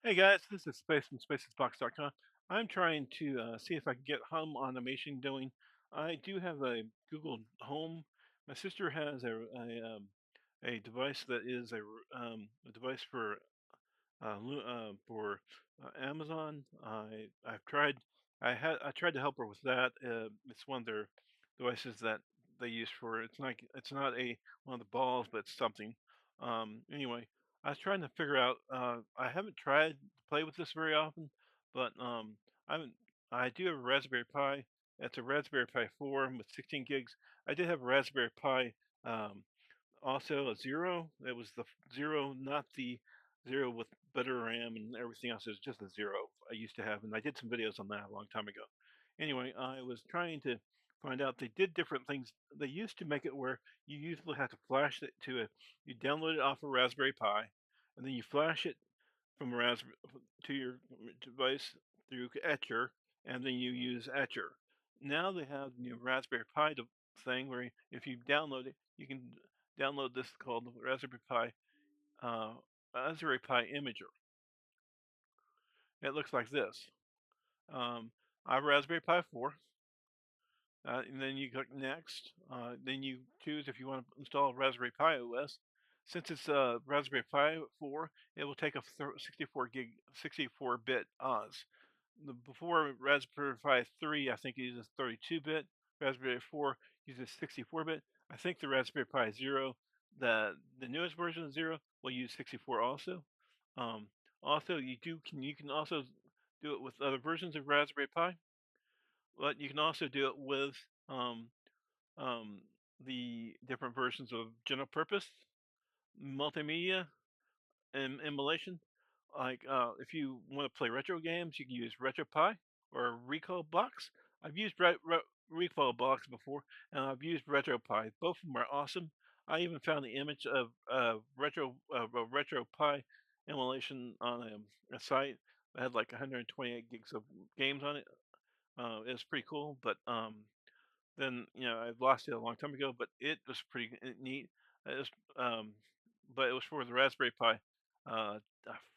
Hey guys, this is Space from spacesbox.com. I'm trying to see if I can get home automation going. I do have a Google Home. My sister has a device that is a device for Amazon. I tried to help her with that. It's one of their devices that they use for. It's not a one of the balls, but it's something. Anyway, I was trying to figure out. I haven't tried to play with this very often, but I haven't. I do have a Raspberry Pi. It's a Raspberry Pi 4 with 16 gigs. I did have a Raspberry Pi um, also a zero. It was the zero, not the zero with better RAM and everything else. It was just a zero I used to have, and I did some videos on that a long time ago. Anyway, I was trying to find out they did different things. They used to make it where you usually have to flash it you download it off a Raspberry Pi, and then you flash it from Raspberry to your device through Etcher, and then you use Etcher. Now they have the new Raspberry Pi thing where if you download it, you can download this called uh, Raspberry Pi Imager. It looks like this. I have Raspberry Pi 4, and then you click Next. Then you choose if you want to install Raspberry Pi OS. Since it's Raspberry Pi 4, it will take a 64-bit OS. Before Raspberry Pi 3, I think it uses 32-bit. Raspberry 4 uses 64-bit. I think the Raspberry Pi Zero, the newest version of Zero, will use 64 also. Um, Also, you can also do it with other versions of Raspberry Pi, but you can also do it with um, um, the different versions of general purpose, multimedia, and emulation. Like if you want to play retro games, you can use RetroPie or Recall Box. I've used Recall Box before, and I've used RetroPie. Both of them are awesome. I even found the image of a RetroPie emulation on a site that had like 128 gigs of games on it. It was pretty cool, but then I've lost it a long time ago, but it was pretty neat. It was, um, but it was for the Raspberry Pi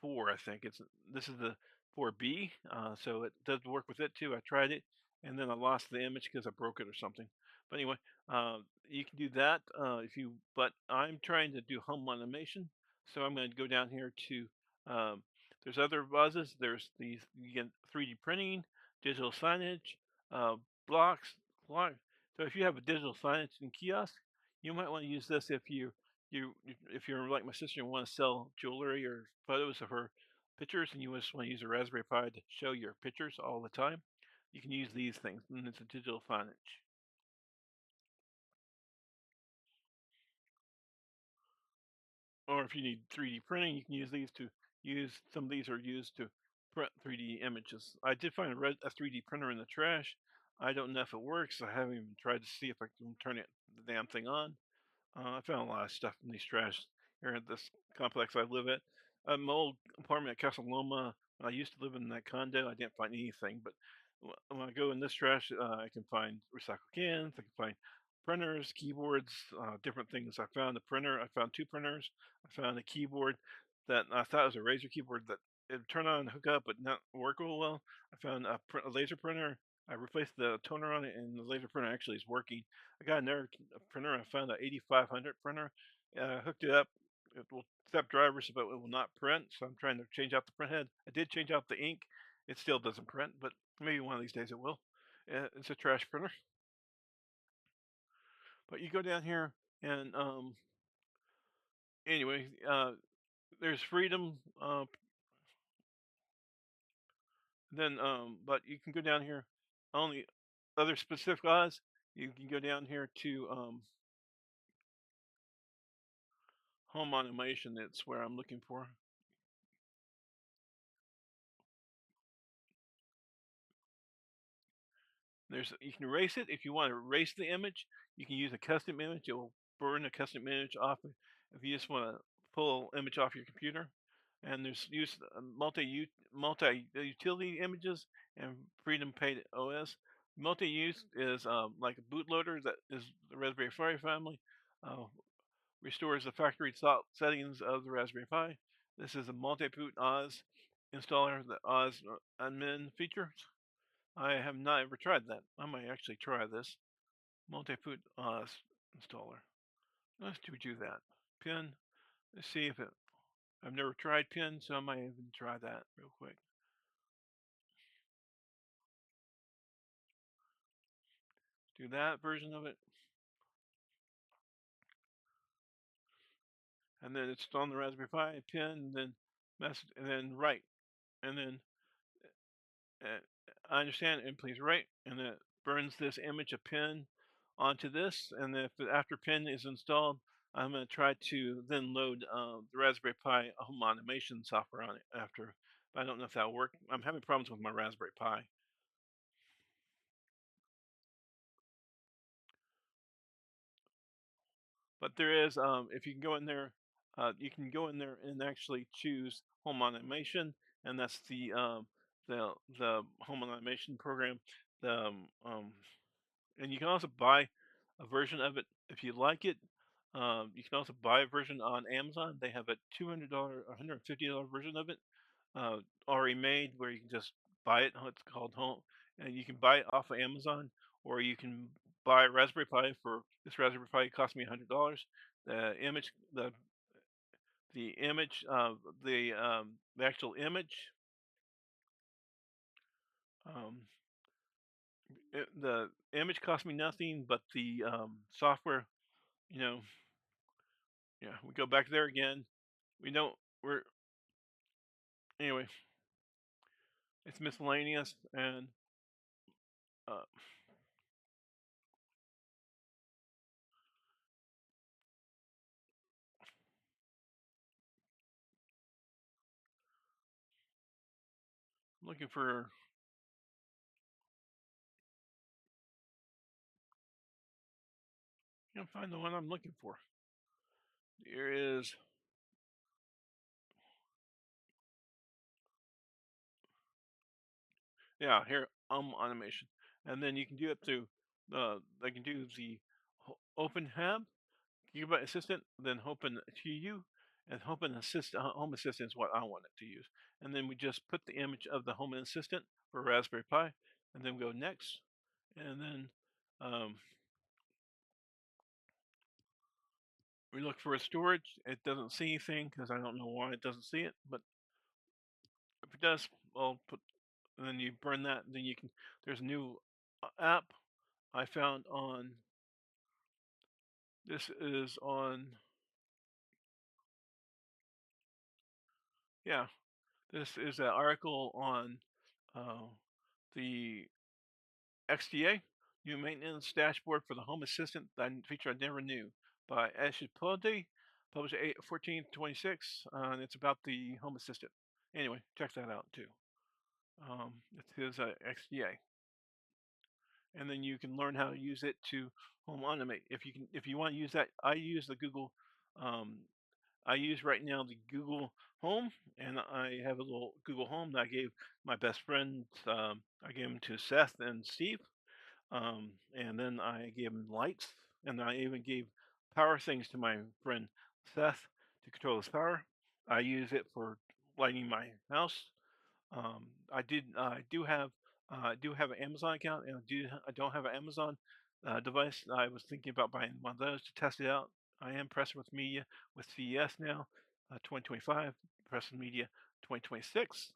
4, I think. This is the 4B, so it does work with it too. I tried it, and then I lost the image because I broke it or something. But anyway, you can do that if you. But I'm trying to do home automation, so I'm going to go down here to. Um, there's other buzzes. There's these you get 3D printing, digital signage, uh, blocks, so if you have a digital signage and kiosk, you might want to use this you if you're like my sister and want to sell jewelry or photos of her pictures and you just want to use a Raspberry Pi to show your pictures all the time. You can use these things, and it's a digital signage. Or if you need 3D printing, you can use these to use some of these are used to print 3D images. I did find a 3D printer in the trash. I don't know if it works. I haven't even tried to see if I can turn the damn thing on. I found a lot of stuff in these trash here at this complex I live at. My old apartment at Casa Loma, when I used to live in that condo, I didn't find anything. But when I go in this trash, I can find recycled cans. I can find printers, keyboards, different things. I found a printer. I found two printers. I found a keyboard that I thought was a Razer keyboard that it would turn on and hook up, but not work real well. I found a laser printer. I replaced the toner on it, and the laser printer actually is working. I got another printer. I found an 8500 printer. Hooked it up. It will accept drivers, but it will not print. So I'm trying to change out the print head. I did change out the ink. It still doesn't print, but maybe one of these days it will. It's a trash printer. But you go down here, and anyway, there's freedom. But you can go down here. Only other specific laws. You can go down here to home automation. It's where I'm looking for. You can erase it if you want to erase the image. You can use a custom image. It will burn a custom image off if you just want to pull an image off your computer. And there's use multi utility images and freedom paid OS. Multi use is like a bootloader that is the Raspberry Pi family. Uh, Restores the factory settings of the Raspberry Pi. This is a multi-boot OS. installer, the Oz admin feature. I have not ever tried that. I might actually try this multi-boot Oz installer. Let's do that. Pin. Let's see if it. I've never tried pin, so I might even try that real quick. Do that version of it, and then it's on the Raspberry Pi pin, and then message, and then write, and then uh, I understand, and please write, and it burns this image of pin onto this, and if after pin is installed, I'm going to try to then load the Raspberry Pi home automation software on it after. But I don't know if that'll work. I'm having problems with my Raspberry Pi. But there is, if you can go in there, you can go in there and actually choose home automation, and that's the home automation program. The and you can also buy a version of it if you like it. You can also buy a version on Amazon. They have a $200, $150 version of it uh, already made, where you can just buy it. It's called Home, and you can buy it off of Amazon, or you can buy a Raspberry Pi. For this Raspberry Pi, it cost me $100. The image, the image, the actual image, um, the image cost me nothing, but the software, you know, yeah, we go back there again. We don't. We're anyway. It's miscellaneous, and uh, looking for. Can't find the one I'm looking for. Here is. Yeah, here automation, and then you can do it through. I can do the open hub, Gigabyte Assistant, then open to you, and open assistant. Home Assistant is what I want it to use, and then we just put the image of the Home Assistant for Raspberry Pi, and then go next, and then um, we look for a storage. It doesn't see anything because I don't know why it doesn't see it, but if it does, I'll put. And then you burn that. And then you can. There's a new app I found on. This is on. Yeah, this is an article on uh, the XDA, new maintenance dashboard for the Home Assistant, that feature I never knew, by Ashipodi, published 14/26, and it's about the Home Assistant. Anyway, check that out too. It's his XDA, and then you can learn how to use it to home automate. If you want to use that, I use the Google. Um, I use right now the Google Home, and I have a little Google Home that I gave my best friends. I gave them to Seth and Steve. And then I gave him lights, and I even gave power things to my friend Seth to control his power. I use it for lighting my house. I do have an Amazon account, and I don't have an Amazon device. I was thinking about buying one of those to test it out. I am pressing with media with CES now, 2025, pressing media 2026.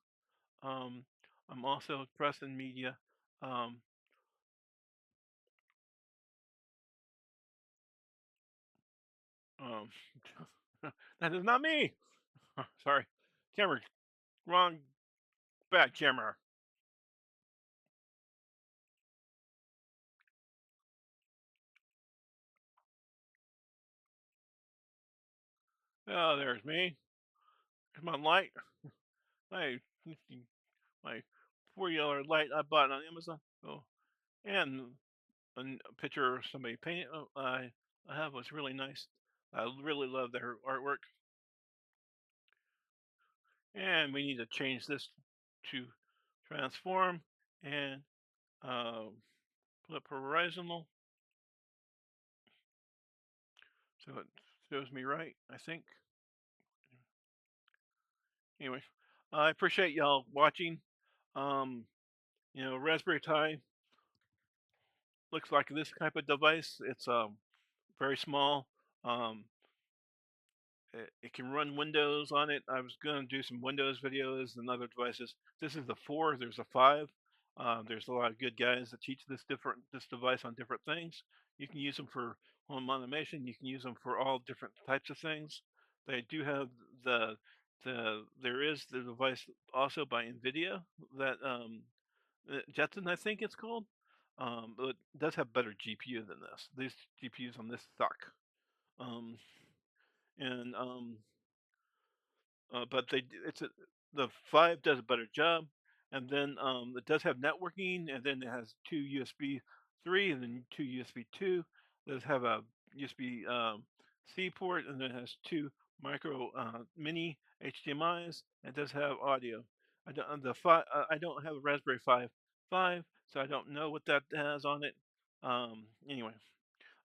Um, I'm also pressing media. Um, um, that is not me. Sorry, camera, wrong, bad camera. Oh, there's me. There's my light. My my $40 light I bought on Amazon. Oh, and a picture of somebody painted. Oh, I have was really nice. I really love their artwork. And we need to change this to transform and uh, flip horizontal, so it shows me right. I think. Anyway, I appreciate y'all watching. Um, Raspberry Pi looks like this type of device. It's very small. Um, it can run Windows on it. I was going to do some Windows videos and other devices. This is the 4. There's a 5. There's a lot of good guys that teach this device on different things. You can use them for home automation. You can use them for all different types of things. They do have the there is the device also by NVIDIA that Jetson, I think it's called. But it does have better GPU than this. These GPUs on this suck. Um, and but the 5 does a better job, and then it does have networking, and then it has 2 USB 3 and then 2 USB 2. It does have a USB C port, and then it has 2 mini HDMI's. It does have audio. I don't have a Raspberry 5, so I don't know what that has on it. Anyway,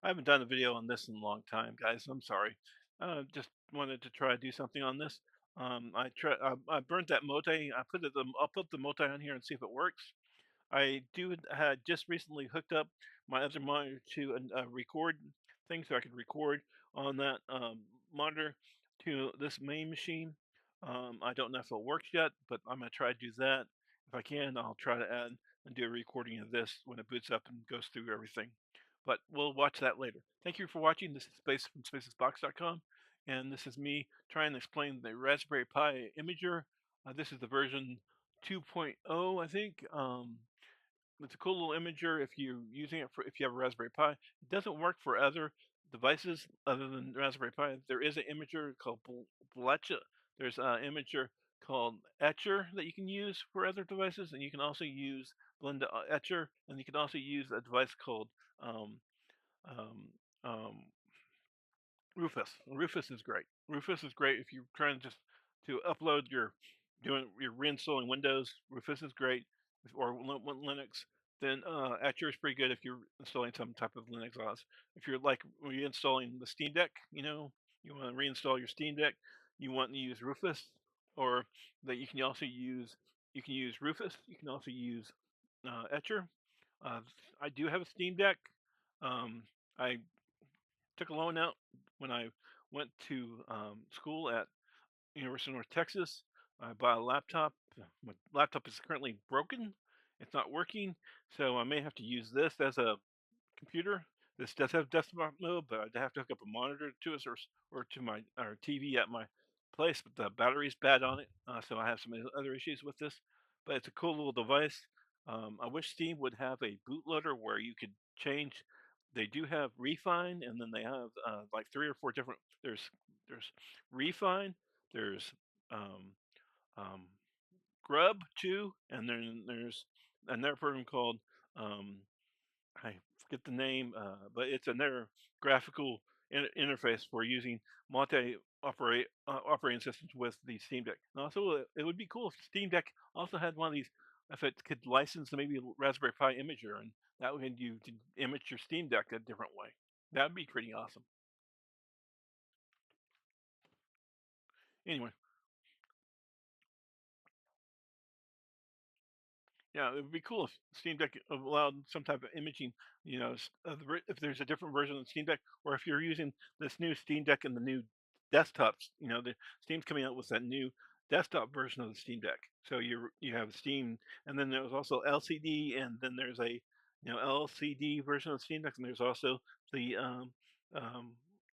I haven't done a video on this in a long time, guys. I'm sorry. Just wanted to try to do something on this. I burnt that multi. I'll put the multi on here and see if it works. I had just recently hooked up my other monitor to a record thing, so I could record on that monitor to this main machine. I don't know if it works yet, but I'm gonna try to do that. If I can, I'll try to add and do a recording of this when it boots up and goes through everything. But we'll watch that later. Thank you for watching. This is Space from spacesbox.com, and this is me trying to explain the Raspberry Pi Imager. This is the version 2.0, I think. It's a cool little imager if you're using it if you have a Raspberry Pi. It doesn't work for other devices other than Raspberry Pi. There is an imager called Bletcha. There's an imager called Etcher that you can use for other devices, and you can also use Blend Etcher, and you can also use a device called um, um, um, Rufus. Rufus is great. Rufus is great if you're trying to upload your reinstalling Windows. Rufus is great, or Linux. Then Etcher is pretty good if you're installing some type of Linux OS. If you're like reinstalling the Steam Deck, you want to reinstall your Steam Deck, you want to use Rufus, or that you can use Rufus. You can also use Etcher. Uh, I do have a Steam Deck. I took a loan out when I went to school at University of North Texas. I bought a laptop. My laptop is currently broken. It's not working, so I may have to use this as a computer. This does have desktop mode, but I'd have to hook up a monitor to it or to my or TV at my place. But the battery's bad on it, so I have some other issues with this. But it's a cool little device. I wish Steam would have a bootloader where you could change. They do have Refine, and then they have like 3 or 4 different. There's Refine. There's um, um, Grub too, and then there's another program called um, I forget the name, but it's another graphical interface for using operating systems with the Steam Deck. And also, it would be cool if Steam Deck also had one of these, if it could license maybe a Raspberry Pi Imager, and that would you to image your Steam Deck a different way. That'd be pretty awesome. Anyway, yeah, it would be cool if Steam Deck allowed some type of imaging. If there's a different version of Steam Deck, or if you're using this new Steam Deck and the new desktops, the Steam's coming out with that new desktop version of the Steam Deck. So you have Steam, and then there's also LCD, and then there's a LCD version of Steam Deck, and there's also the um,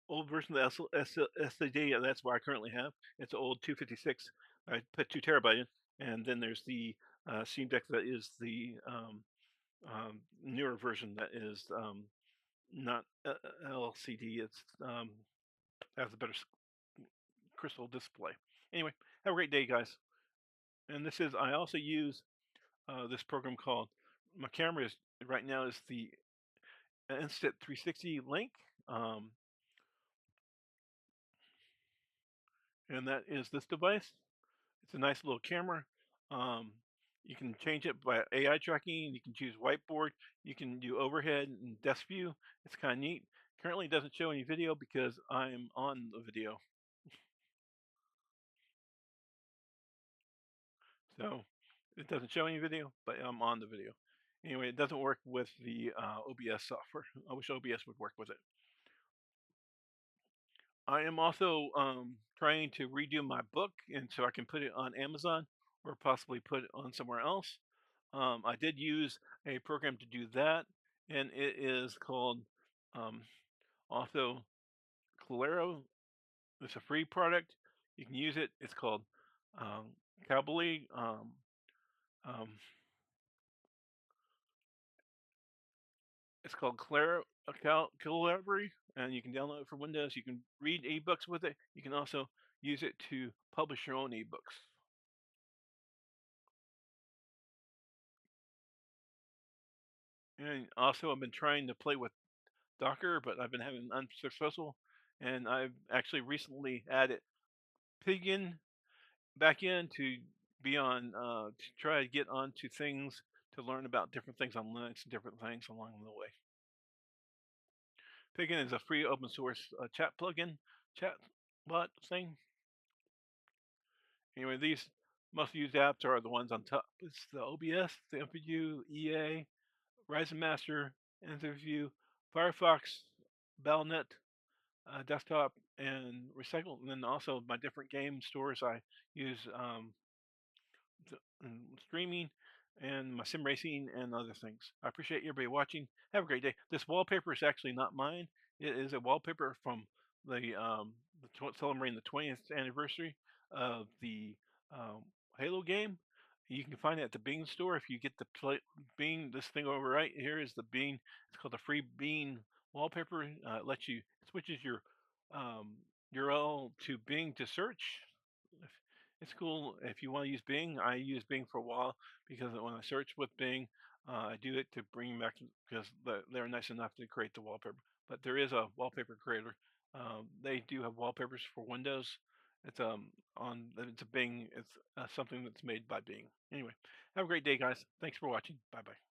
old version of the SSD. That's what I currently have. It's an old 256. I put 2 terabyte in, and then there's the Steam Deck that is the newer version that is not LCD. It's has a better crystal display. Anyway, have a great day, guys. And I also use this program called, my camera is right now is the Instant360 Link. Um, and that is this device. It's a nice little camera. Um, you can change it by AI tracking. You can choose whiteboard. You can do overhead and desk view. It's kind of neat. Currently, it doesn't show any video because I'm on the video. So it doesn't show any video, but I'm on the video. Anyway, it doesn't work with the OBS software. I wish OBS would work with it. I am also trying to redo my book, and so I can put it on Amazon or possibly put it on somewhere else. I did use a program to do that, and it is called um, also Claro. It's a free product. You can use it. It's called um, Cowbly. Um, it's called Calibri, and you can download it for Windows. You can read ebooks with it. You can also use it to publish your own ebooks. And also, I've been trying to play with Docker, but I've been having unsuccessful. And I've actually recently added Pidgin back in to be on to try to get onto things to learn about different things on Linux and different things along the way. Pidgin is a free open source chat plugin, chat bot thing. Anyway, these most used apps are the ones on top. It's the OBS, the MPU, EA, Ryzen Master, Interview, Firefox, Bellnet, desktop, and Recycle. And then also my different game stores I use streaming and my sim racing and other things. I appreciate everybody watching. Have a great day. This wallpaper is actually not mine. It is a wallpaper from celebrating the 20th anniversary of the um, Halo game. You can find it at the Bing store if you get the Bing. This thing over right here is the Bing. It's called the free Bing wallpaper. It lets you switches your um, URL to Bing to search. It's cool if you want to use Bing. I use Bing for a while because when I search with Bing, I do it to bring back because they're nice enough to create the wallpaper. But there is a wallpaper creator. They do have wallpapers for Windows. It's it's a Bing. It's something that's made by Bing. Anyway, have a great day, guys. Thanks for watching. Bye bye.